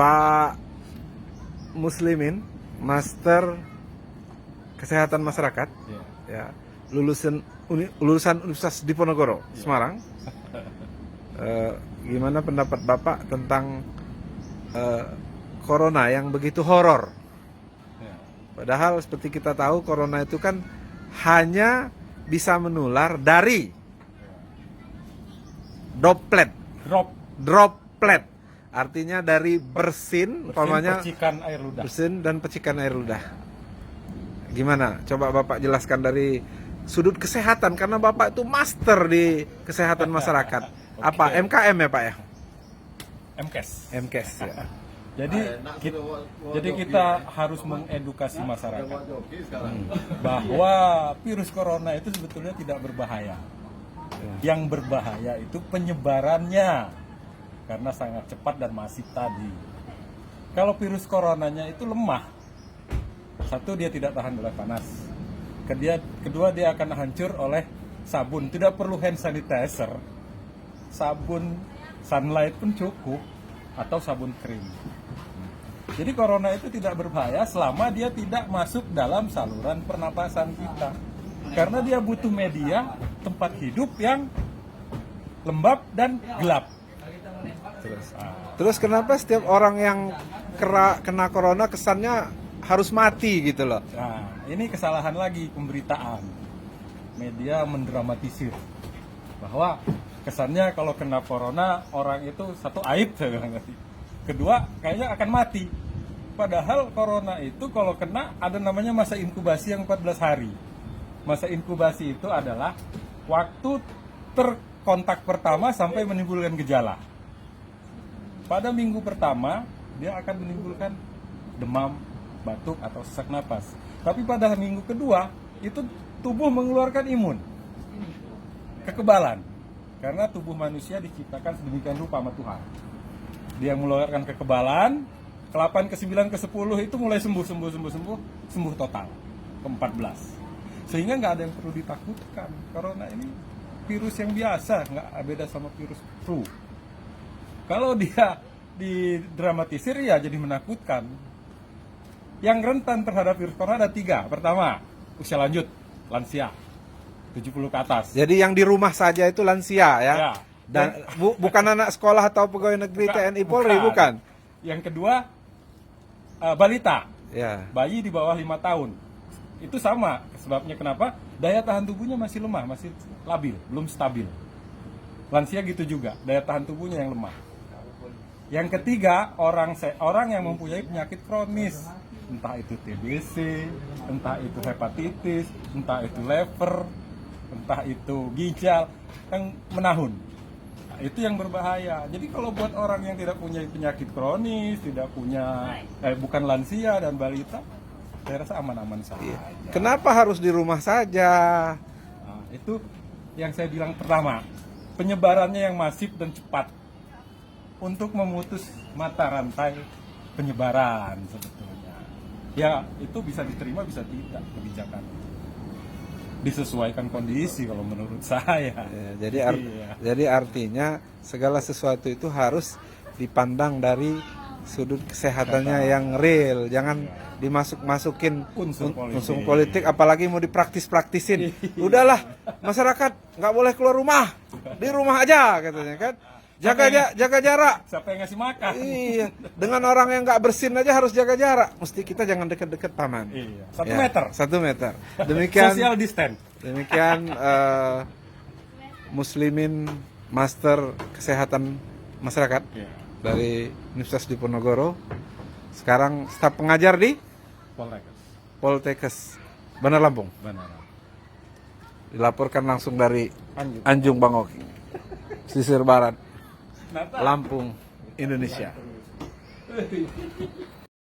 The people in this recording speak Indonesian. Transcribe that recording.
Pak Muslimin, Master Kesehatan Masyarakat, ya, lulusan Universitas Diponegoro, Semarang. Gimana pendapat Bapak tentang corona yang begitu horor? Padahal seperti kita tahu corona itu kan hanya bisa menular dari droplet. Artinya dari bersin, percikan air ludah. Bersin dan percikan air ludah. Gimana? Coba Bapak jelaskan dari sudut kesehatan, karena Bapak itu master di kesehatan masyarakat. Okay. Apa? MKM ya Pak ya? MKes ya. Jadi kita harus mengedukasi masyarakat bahwa virus corona itu sebetulnya tidak berbahaya. Yang berbahaya itu penyebarannya, karena sangat cepat dan masif tadi. Kalau virus coronanya itu lemah, satu, dia tidak tahan oleh panas. Kedua, dia akan hancur oleh sabun. Tidak perlu hand sanitizer, sabun sunlight pun cukup, atau sabun krim. Jadi corona itu tidak berbahaya selama dia tidak masuk dalam saluran pernapasan kita, karena dia butuh media tempat hidup yang lembab dan gelap. Terus kenapa setiap orang yang kena corona kesannya harus mati gitu loh? Nah, ini kesalahan lagi pemberitaan. Media mendramatisir bahwa kesannya kalau kena corona orang itu satu aib, saya bilang tadi. Kedua, kayaknya akan mati. Padahal corona itu kalau kena ada namanya masa inkubasi yang 14 hari. Masa inkubasi itu adalah waktu terkontak pertama sampai menimbulkan gejala. Pada minggu pertama dia akan menimbulkan demam, batuk atau sesak napas. Tapi pada minggu kedua itu tubuh mengeluarkan imun, kekebalan. Karena tubuh manusia diciptakan sedemikian rupa sama Tuhan. Dia mengeluarkan kekebalan, ke-8, ke-9, ke-10 itu mulai sembuh total, ke-14. Sehingga nggak ada yang perlu ditakutkan. Corona ini virus yang biasa, nggak beda sama virus flu. Kalau dia didramatisir ya jadi menakutkan. Yang rentan terhadap virus corona ada 3. Pertama, usia lanjut, lansia, 70 ke atas. Jadi yang di rumah saja itu lansia ya? Ya. Dan bukan anak sekolah atau pegawai negeri TNI Polri, bukan? Yang kedua, balita, ya. Bayi di bawah 5 tahun. Itu sama, sebabnya kenapa? Daya tahan tubuhnya masih lemah, masih labil, belum stabil. Lansia gitu juga, daya tahan tubuhnya yang lemah. Yang ketiga, orang yang mempunyai penyakit kronis, entah itu TBC, entah itu hepatitis, entah itu liver, entah itu ginjal, yang menahun. Nah, itu yang berbahaya. Jadi kalau buat orang yang tidak punya penyakit kronis, tidak punya, bukan lansia dan balita, saya rasa aman-aman saja. Kenapa harus di rumah saja? Nah, itu yang saya bilang pertama, penyebarannya yang masif dan cepat untuk memutus mata rantai penyebaran sebetulnya. Ya, itu bisa diterima, bisa tidak kebijakan. Disesuaikan kondisi kalau menurut saya. Ya, jadi artinya segala sesuatu itu harus dipandang dari sudut kesehatannya yang real, jangan dimasuk-masukin unsur politik, apalagi mau dipraktis-praktisin. Udahlah, masyarakat nggak boleh keluar rumah, di rumah aja katanya kan. Jaga jarak. Siapa yang ngasih makan? Iya, dengan orang yang nggak bersin aja harus jaga jarak. Mesti kita jangan deket-deket paman. Iya. 1 meter. 1 meter. Demikian. Social distance. Demikian Muslimin Master Kesehatan Masyarakat dari Universitas Diponegoro. Sekarang staf pengajar di Poltekkes Bandar Lampung. Dilaporkan langsung dari Anjung Bangoki, pesisir barat Lampung, Indonesia.